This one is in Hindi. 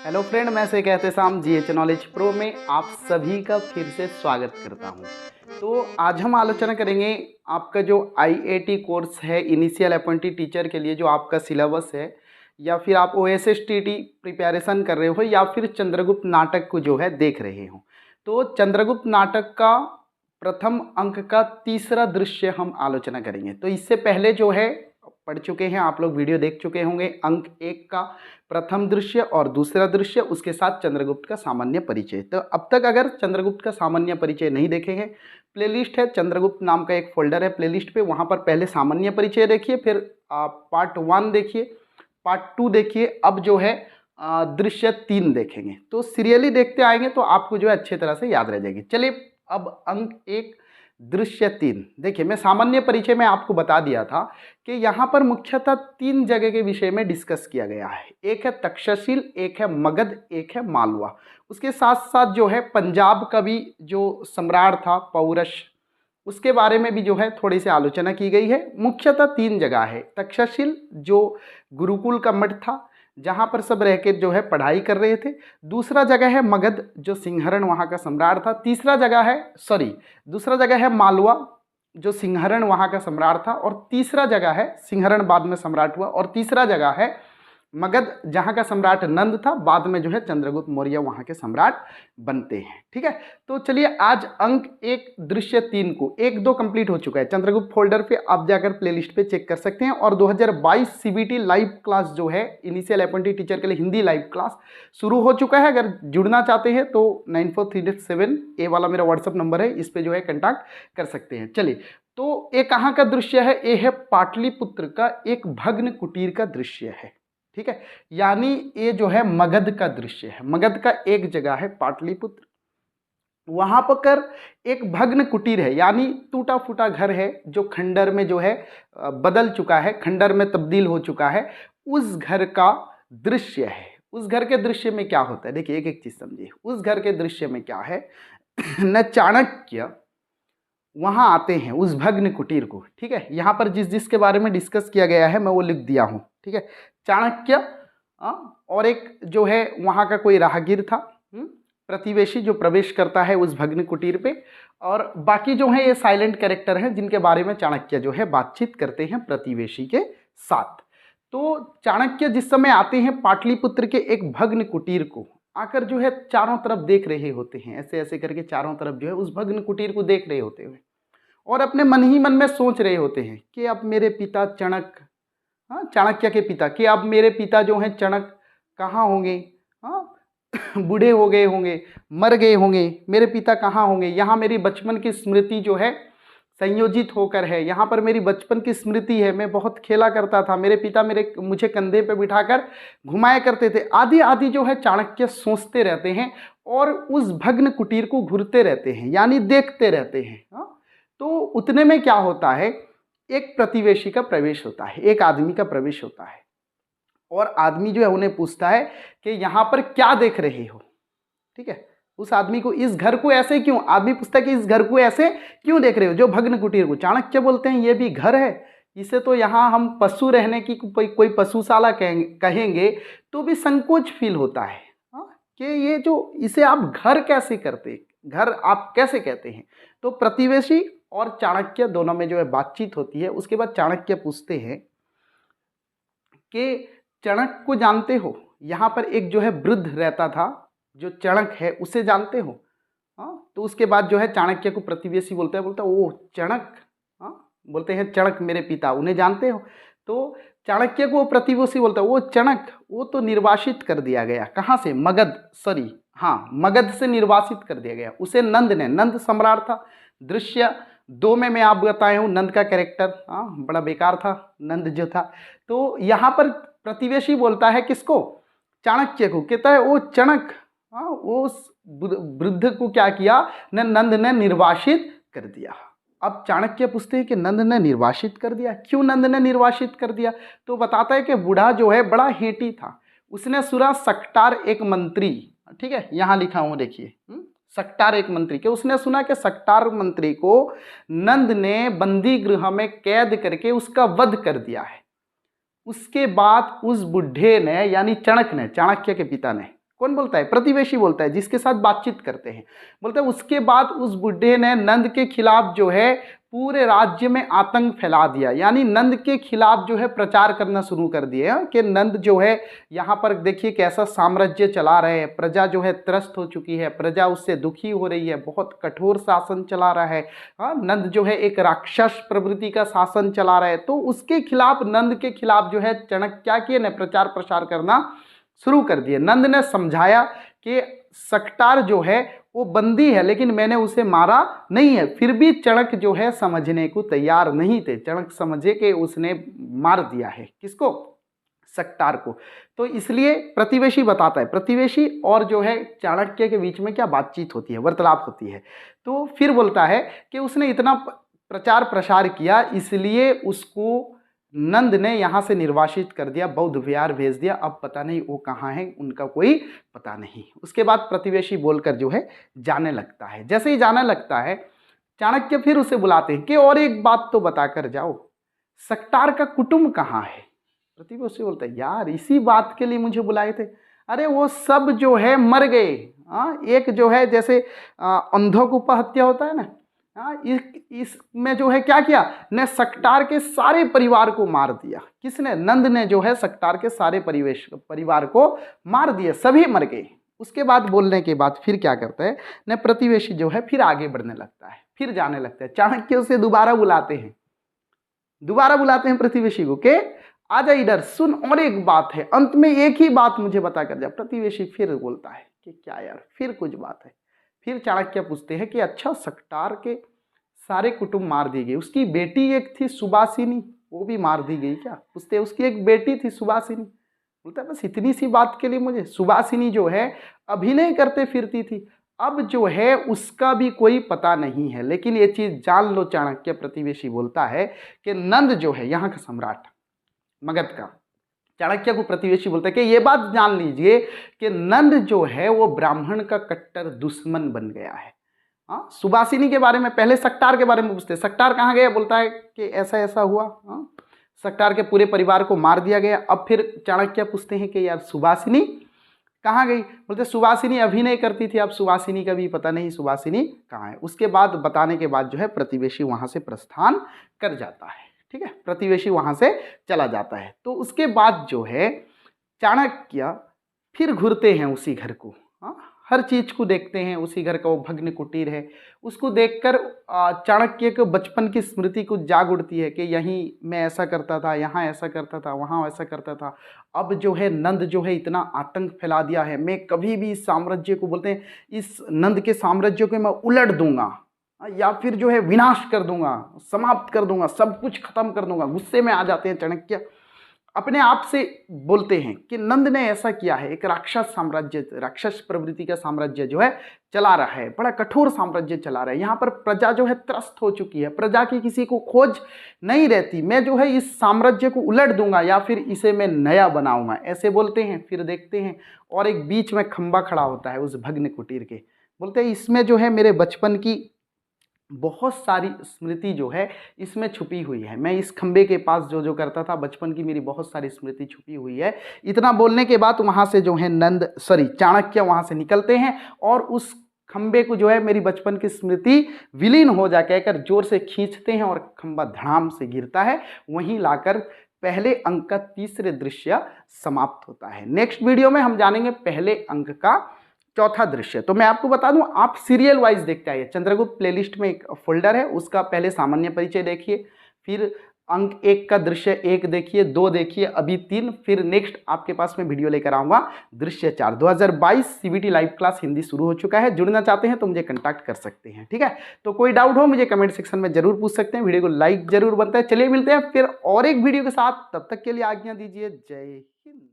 हेलो फ्रेंड, मैं से कहते शाम जीएच नॉलेज प्रो में आप सभी का फिर से स्वागत करता हूं। तो आज हम आलोचना करेंगे आपका जो आईएटी कोर्स है इनिशियल अपॉइंटी टीचर के लिए, जो आपका सिलेबस है, या फिर आप ओएसएसटीटी प्रिपरेशन कर रहे हो या फिर चंद्रगुप्त नाटक को जो है देख रहे हो। तो चंद्रगुप्त नाटक का प्रथम अंक का तीसरा दृश्य हम आलोचना करेंगे। तो इससे पहले जो है पढ़ चुके हैं आप लोग, वीडियो देख चुके होंगे अंक 1 का प्रथम दृश्य और दूसरा दृश्य, उसके साथ चंद्रगुप्त का सामान्य परिचय। तो अब तक अगर चंद्रगुप्त का सामान्य परिचय नहीं देखे हैं, प्लेलिस्ट है चंद्रगुप्त नाम का एक फोल्डर है प्लेलिस्ट पे, वहाँ पर पहले सामान्य परिचय देखिए, फिर पार्ट 1 देखिए, पार्ट 2 देखिए, अब जो है दृश्य 3 देखेंगे। तो सीरियली देखते आएंगे तो आपको जो है अच्छी तरह से याद रह जाएगी। चलिए अब अंक 1 दृश्य 3 देखिए। मैं सामान्य परिचय में आपको बता दिया था कि यहाँ पर मुख्यतः 3 जगह के विषय में डिस्कस किया गया है। एक है तक्षशिल, एक है मगध, एक है मालवा। उसके साथ साथ जो है पंजाब का भी जो सम्राट था पौरश, उसके बारे में भी जो है थोड़ी सी आलोचना की गई है। मुख्यतः 3 जगह है। तक्षशिल जो गुरुकुल का मठ था, जहाँ पर सब रह के जो है पढ़ाई कर रहे थे। दूसरा जगह है मगध, जो सिंहरण वहाँ का सम्राट था। दूसरा जगह है मालवा, जो सिंहरण वहाँ का सम्राट था। और तीसरा जगह है, सिंहरण बाद में सम्राट हुआ, और तीसरा जगह है मगध, जहाँ का सम्राट नंद था, बाद में जो है चंद्रगुप्त मौर्य वहाँ के सम्राट बनते हैं। ठीक है, तो चलिए आज अंक 1 दृश्य 3 को 1-2 कंप्लीट हो चुका है। चंद्रगुप्त फोल्डर पे आप जाकर प्लेलिस्ट पे चेक कर सकते हैं। और 2022 सीबीटी लाइव क्लास जो है इनिशियल अपॉइंटी टीचर के लिए हिंदी लाइव क्लास शुरू हो चुका है। अगर जुड़ना चाहते हैं तो 9437 ए वाला मेरा व्हाट्सअप नंबर है, इस पर जो है कंटैक्ट कर सकते हैं। चलिए, तो ये कहाँ का दृश्य है? ये है पाटलिपुत्र का एक भग्न कुटीर का दृश्य है। ठीक है, यानी ये जो है मगध का दृश्य है। मगध का एक जगह है पाटलिपुत्र, वहां पर एक भग्न कुटीर है, यानी टूटा फूटा घर है जो खंडर में जो है बदल चुका है, खंडर में तब्दील हो चुका है। उस घर का दृश्य है। उस घर के दृश्य में क्या होता है, देखिए एक एक चीज समझिए। उस घर के दृश्य में क्या है न चाणक्य वहां आते हैं उस भग्न कुटीर को। ठीक है, यहाँ पर जिस जिसके बारे में डिस्कस किया गया है मैं वो लिख दिया हूँ। ठीक है, चाणक्य और एक जो है वहाँ का कोई राहगीर था, प्रतिवेशी, जो प्रवेश करता है उस भग्न कुटीर पे। और बाकी जो है ये साइलेंट कैरेक्टर हैं जिनके बारे में चाणक्य जो है बातचीत करते हैं प्रतिवेशी के साथ। तो चाणक्य जिस समय आते हैं पाटलिपुत्र के एक भग्न कुटीर को, आकर जो है चारों तरफ देख रहे होते हैं, ऐसे ऐसे करके चारों तरफ जो है उस भग्न कुटीर को देख रहे होते हैं और अपने मन ही मन में सोच रहे होते हैं कि अब मेरे पिता चाणक्य के पिता, कि अब मेरे पिता जो हैं चणक कहाँ होंगे? बूढ़े हो गए होंगे, मर गए होंगे, मेरे पिता कहाँ होंगे? यहाँ मेरी बचपन की स्मृति जो है संयोजित होकर है, यहाँ पर मेरी बचपन की स्मृति है, मैं बहुत खेला करता था, मेरे पिता मुझे कंधे पे बिठाकर घुमाया करते थे, आदि आदि जो है चाणक्य सोचते रहते हैं और उस भग्न कुटीर को घूरते रहते हैं, यानी देखते रहते हैं। तो उतने में क्या होता है, एक प्रतिवेशी का प्रवेश होता है, एक आदमी का प्रवेश होता है और आदमी जो है उन्हें पूछता है कि यहाँ पर क्या देख रहे हो? ठीक है, उस आदमी को, इस घर को ऐसे क्यों, आदमी पूछता है कि इस घर को ऐसे क्यों देख रहे हो, जो भग्न कुटीर को। चाणक्य बोलते हैं ये भी घर है, इसे तो यहाँ हम पशु रहने की कोई पशुशाला कहेंगे तो भी संकोच फील होता है कि ये जो, इसे आप घर कैसे करते, घर आप कैसे कहते हैं? तो प्रतिवेशी और चाणक्य दोनों में जो है बातचीत होती है। उसके बाद चाणक्य पूछते हैं कि चणक को जानते हो? यहाँ पर एक जो है वृद्ध रहता था जो चणक है, उसे जानते हो? तो उसके बाद जो है चाणक्य को प्रतिवेशी बोलता है ओ चणक, बोलते हैं चणक मेरे पिता, उन्हें जानते हो? तो चाणक्य को प्रतिवेशी बोलता है वो चणक, वो तो निर्वासित कर दिया गया। कहाँ से? मगध से निर्वासित कर दिया गया। उसे नंद सम्राट था। दृश्य 2 में मैं आप बताया हूँ नंद का कैरेक्टर बड़ा बेकार था, नंद जो था। तो यहाँ पर प्रतिवेशी बोलता है किसको? चाणक्य को, कहता है ओ चणक, वो वृद्ध को क्या किया? नंद ने निर्वासित कर दिया। अब चाणक्य पूछते हैं कि नंद ने निर्वासित कर दिया, क्यों नंद ने निर्वासित कर दिया? तो बताता है कि बूढ़ा जो है बड़ा हेटी था, उसने सुना सक्टार एक मंत्री, ठीक है यहाँ लिखा हूँ देखिए, सक्टार एक मंत्री के, उसने सुना कि सक्टार मंत्री को नंद ने बंदी गृह में कैद करके उसका वध कर दिया है। उसके बाद उस बुढ़े ने, यानी चणक ने, चाणक्य के पिता ने कौन बोलता है? प्रतिवेशी बोलता है, जिसके साथ बातचीत करते हैं। बोलता है उसके बाद उस बुढ़े ने नंद के खिलाफ जो है पूरे राज्य में आतंक फैला दिया, यानी नंद के खिलाफ जो है प्रचार करना शुरू कर दिए कि नंद जो है यहाँ पर देखिए कैसा साम्राज्य चला रहे हैं, प्रजा जो है त्रस्त हो चुकी है, प्रजा उससे दुखी हो रही है, बहुत कठोर शासन चला रहा है। हाँ, नंद जो है एक राक्षस प्रवृत्ति का शासन चला रहा है। तो उसके खिलाफ, नंद के खिलाफ जो है चाणक्य ने प्रचार प्रसार करना शुरू कर दिए। नंद ने समझाया कि सकटार जो है वो बंदी है, लेकिन मैंने उसे मारा नहीं है। फिर भी चाणक्य जो है समझने को तैयार नहीं थे। चाणक्य समझे कि उसने मार दिया है, किसको? सकटार को। तो इसलिए प्रतिवेशी बताता है, प्रतिवेशी और जो है चाणक्य के बीच में क्या बातचीत होती है, वार्तालाप होती है। तो फिर बोलता है कि उसने इतना प्रचार प्रसार किया, इसलिए उसको नंद ने यहाँ से निर्वासित कर दिया, बौद्ध विहार भेज दिया। अब पता नहीं वो कहाँ है, उनका कोई पता नहीं। उसके बाद प्रतिवेशी बोलकर जो है जाने लगता है। जैसे ही जाने लगता है, चाणक्य फिर उसे बुलाते हैं कि और एक बात तो बता कर जाओ, सकटार का कुटुंब कहाँ है? प्रतिवेशी बोलता है यार इसी बात के लिए मुझे बुलाए थे। अरे वो सब जो है मर गए। एक जो है जैसे अंधों हत्या होता है ना, इसमें जो है क्या किया ने, सकटार के सारे परिवार को मार दिया। किसने? नंद ने जो है सकटार के सारे परिवार को मार दिया, सभी मर गए। उसके बाद बोलने के बाद फिर क्या करता है ने, प्रतिवेशी जो है फिर आगे बढ़ने लगता है, फिर जाने लगता है। चाणक्य उसे दोबारा बुलाते हैं प्रतिवेशी को के आजा इधर सुन, और एक बात है, अंत में एक ही बात मुझे बता कर जा। प्रतिवेशी फिर बोलता है कि क्या यार, फिर कुछ बात है। फिर चाणक्य पूछते हैं कि अच्छा सकटार के सारे कुटुंब मार दिए गए, उसकी बेटी एक थी सुबासिनी, वो भी मार दी गई क्या? पूछते उसकी एक बेटी थी सुबासिनी। बोलता है बस इतनी सी बात के लिए मुझे? सुबासिनी जो है अभिनय करते फिरती थी, अब जो है उसका भी कोई पता नहीं है। लेकिन ये चीज जान लो चाणक्य, प्रतिवेशी बोलता है कि नंद जो है यहाँ का सम्राट मगध का, चाणक्य को प्रतिवेशी बोलता है कि ये बात जान लीजिए कि नंद जो है वो ब्राह्मण का कट्टर दुश्मन बन गया है। हाँ, सुबासिनी के बारे में, पहले सकटार के बारे में पूछते, सकटार कहाँ गया? बोलता है कि ऐसा ऐसा हुआ। हाँ, सकटार के पूरे परिवार को मार दिया गया। अब फिर चाणक्य पूछते हैं कि यार सुबासिनी कहाँ गई? बोलते सुबासिनी अभिनय करती थी, अब सुबासिनी का भी पता नहीं सुबासिनी कहाँ है। उसके बाद बताने के बाद जो है प्रतिवेशी वहाँ से प्रस्थान कर जाता है। ठीक है, प्रतिवेशी वहाँ से चला जाता है। तो उसके बाद जो है चाणक्य फिर घूरते हैं उसी घर को। हाँ, हर चीज़ को देखते हैं, उसी घर का वो भग्न कुटीर है, उसको देखकर चाणक्य के बचपन की स्मृति कुछ जाग उठती है कि यहीं मैं ऐसा करता था, यहाँ ऐसा करता था, वहाँ ऐसा करता था। अब जो है नंद जो है इतना आतंक फैला दिया है, मैं कभी भी इस साम्राज्य को, बोलते हैं इस नंद के साम्राज्य को मैं उलट दूंगा या फिर जो है विनाश कर दूंगा, समाप्त कर दूंगा, सब कुछ खत्म कर दूंगा। गुस्से में आ जाते हैं चाणक्य, अपने आप से बोलते हैं कि नंद ने ऐसा किया है, एक राक्षस साम्राज्य, राक्षस प्रवृत्ति का साम्राज्य जो है चला रहा है, बड़ा कठोर साम्राज्य चला रहा है। यहाँ पर प्रजा जो है त्रस्त हो चुकी है, प्रजा की किसी को खोज नहीं रहती। मैं जो है इस साम्राज्य को उलट दूंगा या फिर इसे मैं नया बनाऊंगा, ऐसे बोलते हैं। फिर देखते हैं और एक बीच में खंबा खड़ा होता है उस भग्न कुटीर के। बोलते हैं इसमें जो है मेरे बचपन की बहुत सारी स्मृति जो है इसमें छुपी हुई है। मैं इस खंबे के पास जो जो करता था, बचपन की मेरी बहुत सारी स्मृति छुपी हुई है। इतना बोलने के बाद वहाँ से जो है चाणक्य वहाँ से निकलते हैं और उस खंबे को जो है मेरी बचपन की स्मृति विलीन हो जा कहकर जोर से खींचते हैं और खंबा धड़ाम से गिरता है। वहीं लाकर पहले अंक का तीसरे दृश्य समाप्त होता है। नेक्स्ट वीडियो में हम जानेंगे पहले अंक का चौथा दृश्य। तो मैं आपको बता दूं, आप सीरियल वाइज देखते आइए। चंद्रगुप्त प्लेलिस्ट में एक फोल्डर है, उसका पहले सामान्य परिचय देखिए, फिर अंक 1 का दृश्य 1 देखिए, 2 देखिए, अभी 3, फिर नेक्स्ट आपके पास में वीडियो लेकर आऊँगा दृश्य 4। 2022 CBT लाइव क्लास हिंदी शुरू हो चुका है। जुड़ना चाहते हैं तो मुझे कंटैक्ट कर सकते हैं। ठीक है, तो कोई डाउट हो मुझे कमेंट सेक्शन में जरूर पूछ सकते हैं। वीडियो को लाइक जरूर बनता है। चलिए मिलते हैं फिर और एक वीडियो के साथ, तब तक के लिए आज्ञा दीजिए। जय हिंद।